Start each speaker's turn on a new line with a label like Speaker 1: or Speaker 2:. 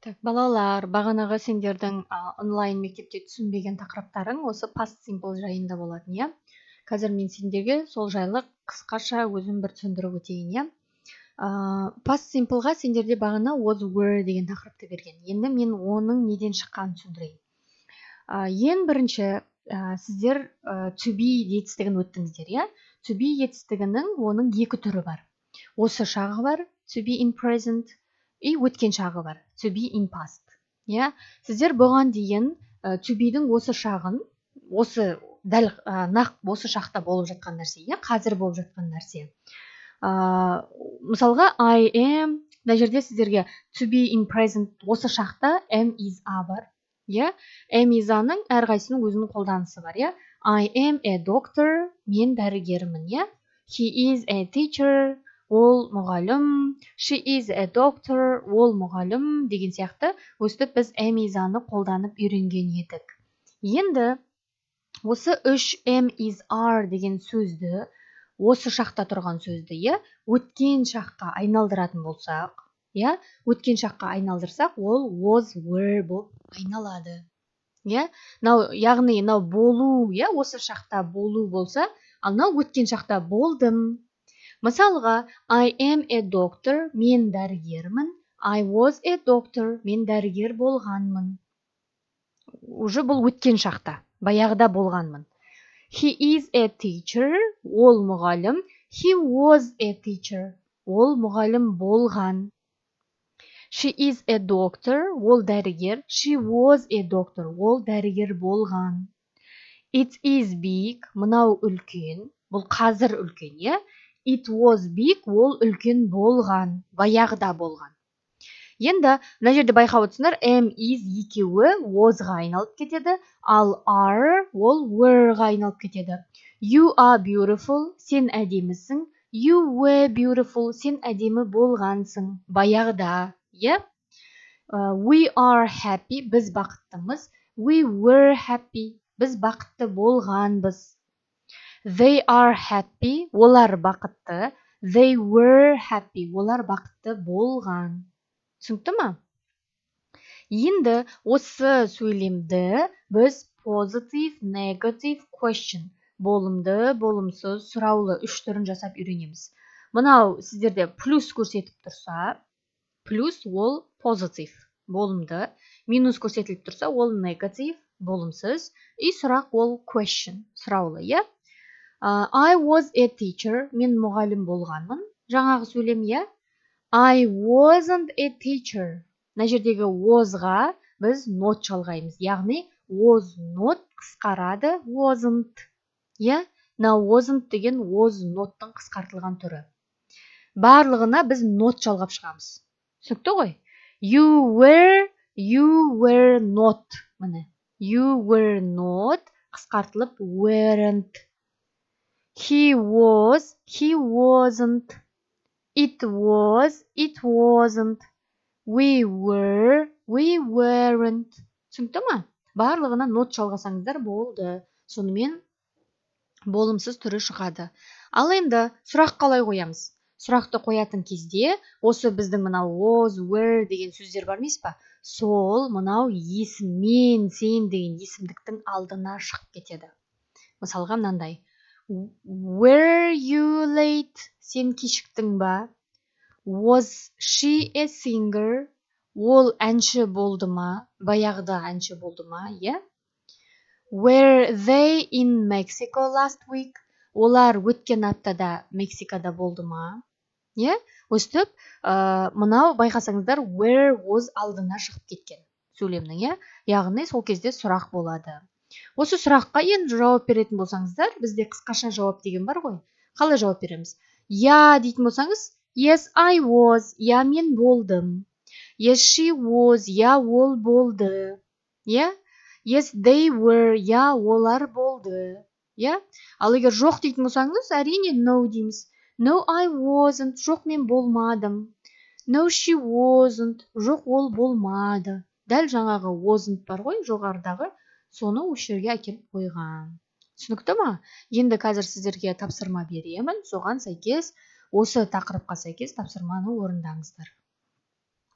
Speaker 1: Так, балалар, бағанағы сендердің онлайн мектепте түсінбеген тақырыптарың осы past simple жайында болатын, иә? Қазір мен сендерге сол жайлы қысқаша өзім бір түсіндіріп өтейін, иә? Past simple-ға сендерде бағана was were деген тақырыпты берген. Енді мен оның неден шыққанын түсіндірейін. Ең бірінші, сіздер to be етістігін өттіңіздер, иә? To be етістігінің оның екі түрі бар. Осы шағы бар, to be in present, и өткен шағы бар, to be in past. Yeah? Сіздер бұған дейін to be-дің осы шағын, осы дәл нақ осы шақта болып жатқан нәрсе, қазір болып жатқан нәрсе. Мысалға, I am, мына жерде сіздерге to be in present осы шақта am is a бар. Am is a-ның әрқайсының өзінің қолданысы бар. I am a doctor, мен дәрігермін. He is a teacher, ол мұғалім, she is a doctor, ол мұғалім деген сияқты өстіп біз am is a-ны қолданып үйренген едік. Енді осы үш am is are деген сөзді, осы шақта тұрған сөзді, өткен шаққа айналдыратын болсақ, өткен шаққа айналдырсақ, ол was were болып айналады. Яғни болу, осы шақта болу болса, ал өткен шақта болдым. Мысалға, I am a doctor, мен дәрігермін. I was a doctor, мен дәрігер болғанмын. Уже бұл өткен шақта, баяғыда болғанмын. He is a teacher, ол мұғалім. He was a teacher, ол мұғалім болған. She is a doctor, ол дәрігер. She was a doctor, ол дәрігер болған. It is big, мынау үлкен, бұл қазір үлкен, It was big, ол үлкен болған, баяғыда болған. Енді, мына жерде байқап отырсыңдар, am is екеуі was-ға айналып кетеді, ал are ол were-ға айналып кетеді. You are beautiful, сен әдемісің. You were beautiful, сен әдемі болғансың, баяғыда. We are happy, біз бақыттымыз. We were happy, біз бақытты болғанбыз. They are happy, олар бақытты. They were happy, олар бақытты болған. Түсінікті ма? Енді осы сөйлемді біз positive, negative question, болымды, болымсыз, сұраулы үш түрін жасап үйренеміз. Мынау сіздерде плюс көрсетіп тұрса, плюс ол positive, болымды, минус көрсетіліп тұрса, ол negative, болымсыз, и сұрақ ол question, сұраулы, I was a teacher, мен мұғалім болғанмын. Жаңағы сөйлем, I wasn't a teacher. Мына жердегі was-ға біз not жалғаймыз. Яғни was not қысқарады wasn't. Wasn't деген was not-тың қысқартылған түрі. Барлығына біз not жалғап шығамыз. Түсінікті ғой? You were not. Міне. You were not қысқартылып weren't. He was, he wasn't. It was, it wasn't. We were, we weren't. Түсінікті ма? Барлығына not жалғасаңыздар болды. Сонымен болымсыз түрі шығады. Ал енді сұрақ қалай қоямыз? Сұрақты қоятын кезде, осы біздің мынау was, were деген сөздер бар емес па? Сол мынау есім, мен, сен деген есімдіктің алдына шығып кетеді. Мысалға мынандай. Were you late? Сен кешіктің ба? Was she a singer? Ол әнші болды ма? Баяғыда әнші болды ма? Were they in Mexico last week? Олар өткен аптада Мексикада болды ма? Өстіп, мынау байқасаңыздар were was алдына шығып кеткен сөйлемнің, яғни сол кезде сұрақ болады. Осы сұраққа енді жауап беретін болсаңыздар, бізде қысқаша жауап деген бар ғой. Қалай жауап береміз? Дейтін болсаңыз, yes, I was, мен болдым. Yes, she was, ол болды. Yes, they were, олар болды. Ал егер жоқ дейтін болсаңыз, әрине no дейміз. No, I wasn't, жоқ мен болмадым. No, she wasn't, жоқ ол болмады. Дәл жаңағы wasn't бар ғой, жоғарыдағы, соны осы жерге әкеліп қойған. Түсінікті ма? Енді қазір сіздерге тапсырма беремін, соған сәйкес, осы тақырыпқа сәйкес тапсырманы орындаңыздар.